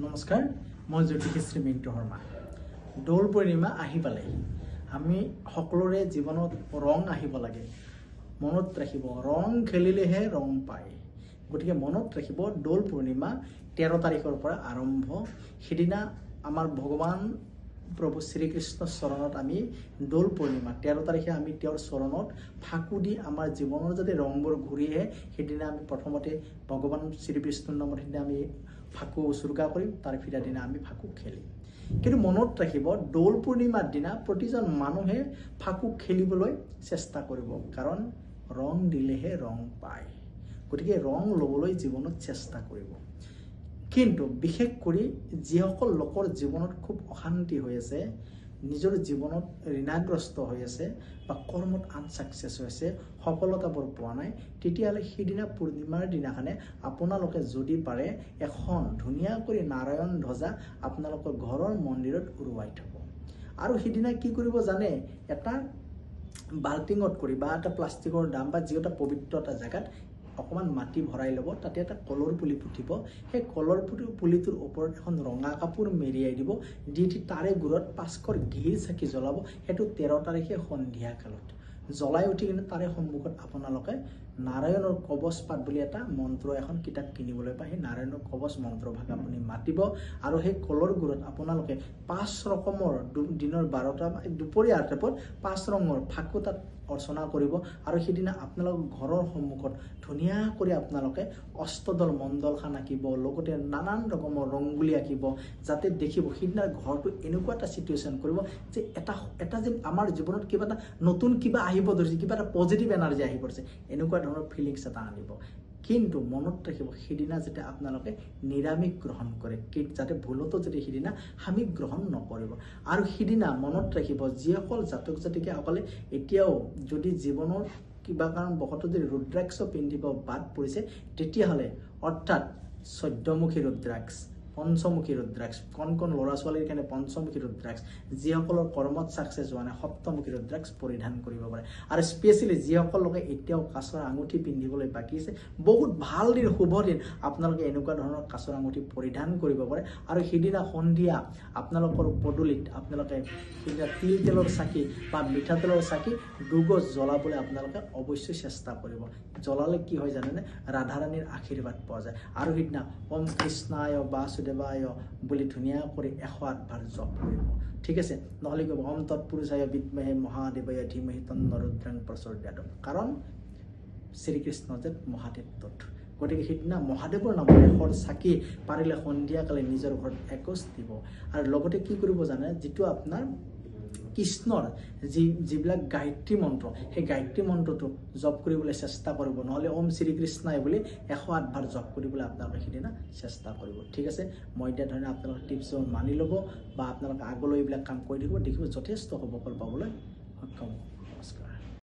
নমস্কাৰ মই জ্যোতিষী মিণ্টু শৰ্মা দৌল পূৰ্ণিমা আহি পালে আমি সকলোৰে জীৱনত ৰং আহিব লাগে মনত ৰাখিব ৰং খেলিলেহে ৰং পায় গতিকে মনত ৰাখিব দৌল পূৰ্ণিমা 13 তাৰিখৰ পৰা আৰম্ভ সিদিনা আমাৰ ভগৱান প্ৰভু শ্ৰীকৃষ্ণৰ চৰণত আমি দৌল পূৰ্ণিমা 13 তাৰিখে আমি তেওঁৰ চৰণত ফাকু দি আমাৰ জীৱনৰ যদি ৰংবোৰ ঘূৰি আহে সিদিনা আমি প্ৰথমতে ভগৱান শ্ৰীকৃষ্ণৰ নামত সিদিনা আমি ফাকু উৎসৰ্গা কৰিম তাৰ ফিৰা দিনা আমি ফাকু খেলিম কিন্তু মনত ৰাখিব দৌল পূৰ্ণিমাৰ দিনা প্ৰতিজন মানুহে ফাকু খেলিবলৈ চেষ্টা কৰিব কাৰণ ৰং দিলেহে ৰং পায় গতিকে ৰং ল'বলৈ জীৱনত চেষ্টা কৰিব কিন্তু বিশেষ কৰি যিসকল লোকৰ জীৱনত খুব অশান্তি হৈ আছে নিজৰ জীৱনত ঋণাগ্ৰস্ত হৈ আছে বা কৰ্মত আনসাকসেস হৈছে সফলতাবোৰ পোৱা নাই তেতিয়ালে সিদিনা পূৰ্ণিমাৰ দিনাখনে আপোনালোকে যদি পাৰে এখন ধুনীয়া কৰি নাৰায়ণ ধ্বজা আপোনালোকৰ ঘৰৰ মন্দিৰত উৰুৱাই থব আৰু সিদিনা কি কৰিব জানে এটা বাল্টিঙত কৰি বা এটা প্লাষ্টিকৰ দাম বা যিটা পবিত্ৰ এটা জায়গাত অকমান মাটি ভৰাই লব তাতে এটা কলৰ পুলি পুতিব সেই কলৰ পুলিটোৰ ওপৰত এখন ৰঙা কাপোৰ মেৰিয়াই দিব দি তাৰে গুৰত 5 ঘিৰ চাকি জ্বলাব হেতু 13 তাৰিখে সন্ধিয়া কালত জ্বলাই উঠি কিনে তাৰে সন্মুখত আপোনালোকে নাৰায়ণৰ কবচ পাঠ বুলি এটা মন্ত্ৰ এখন কিতাপ কিনিবলৈ পায় সেই নাৰায়ণৰ কবচ মন্ত্ৰ ভাগ আপুনি মাতিব আৰু সেই কলৰ গুৰত আপোনালোকে 5 ৰকমৰ দিনৰ 12টা দুপৰীয়াৰ টাইপত 5 ৰঙৰ ফাকু তাত অৰ্চনা কৰিব আৰু সিদিনা আপোনালোকৰ ঘৰৰ সন্মুখত ধুনীয়া কৰি আপোনালোকে অষ্টদল মণ্ডল খান আঁকিব লগতে নানান ৰকমৰ ৰংগুলি আঁকিব যাতে দেখিব সিদিনা ঘৰটো এনেকুৱা এটা সিচুৱেশ্যন কৰিব যে এটা যে আমাৰ জীৱনত কিবা এটা নতুন কিবা আহিব ধৰিছে কিবা এটা পজিটিভ এনাৰ্জি আহি পৰিছে এনেকুৱা ধৰণৰ ফিলিংছ এটা আনিব কিন্তু মনত ৰাখিব সিদিনা যেতে আপোনালোকে নিৰামিষ গ্ৰহণ কৰে যাতে ভুলতো যদি সিদিনা হামিক গ্ৰহণ নকৰিব আৰু সিদিনা মনত ৰাখিব যিসকল জাতক জাতিকে অকলে এতিয়াও যদি জীৱনৰ কিবা কাৰণ বহত যদি ৰুদ্ৰাক্ষ পিন্ধিব বাদ পৰিছে তেতিয়াহলে অৰ্থাৎ 14মুখী ৰুদ্ৰাক্ষ পঞ্চমুখী ৰুদ্ৰাক্ষ কোন লৰা ছোৱালীৰ কাৰণে পঞ্চমুখী ৰুদ্ৰাক্ষ যিসকলৰ কৰ্মত সাকসেস হোৱা নাই সপ্তমুখী ৰুদ্ৰাক্ষ পৰিধান কৰিব পাৰে আৰু স্পেশালি যিসকল লোকে এতিয়াও কাছৰ আঙুঠি পিন্ধিবলৈ বাকি আছে বহুত ভাল দিন শুভ দিন আপোনালোকে এনেকুৱা ধৰণৰ কাছৰ আঙুঠি পৰিধান কৰিব পাৰে আৰু সিদিনা সন্ধিয়া আপোনালোকৰ পদুলিত আপোনালোকে সিদিনা তিল তেলৰ চাকি বা মিঠাতেলৰ চাকি দুগজ জ্বলাবলৈ আপোনালোকে অৱশ্যই চেষ্টা কৰিব জ্বলালে কি হয় জানেনে ৰাধাৰাণীৰ আশীৰ্বাদ পোৱা যায় আৰু সিদিনা ওম কৃষ্ণায় বাসুদেৱায় বুলি ধুনীয়া কৰি 108 বাৰ জপ কৰিব ঠিক আছে নহলে কি ওম তৎপুৰুষায় বিদ্মহে মহাদেৱায় ধীমহি তন্ন ৰুদ্ৰং প্ৰচোদয়াৎ কাৰণ শ্ৰীকৃষ্ণ যে মহাদেৱ তৎ গতিকে সিদিনা মহাদেৱৰ নামত এখন চাকি পাৰিলে সন্ধিয়া কালে নিজৰ ঘৰত একচ দিব আৰু লগতে কি কৰিব জানে যেটো আপোনাৰ কৃষ্ণৰ যিবিলাক গায়ত্ৰী মন্ত্ৰ সেই গায়ত্ৰী মন্ত্ৰটো জপ কৰিবলৈ চেষ্টা কৰিব নহলে ওম শ্ৰীকৃষ্ণায় বুলি 108 বাৰ জপ কৰিবলৈ আপোনালোকে সিদিনা চেষ্টা কৰিব ঠিক আছে মই দিয়া ধৰণে আপোনালোকে টিপছ মানি ল'ব বা আপোনালোকে আগলৈ এইবিলাক কাম কৰি থাকিব দেখিব যথেষ্ট সফল পাবলৈ সক্ষম হ'ব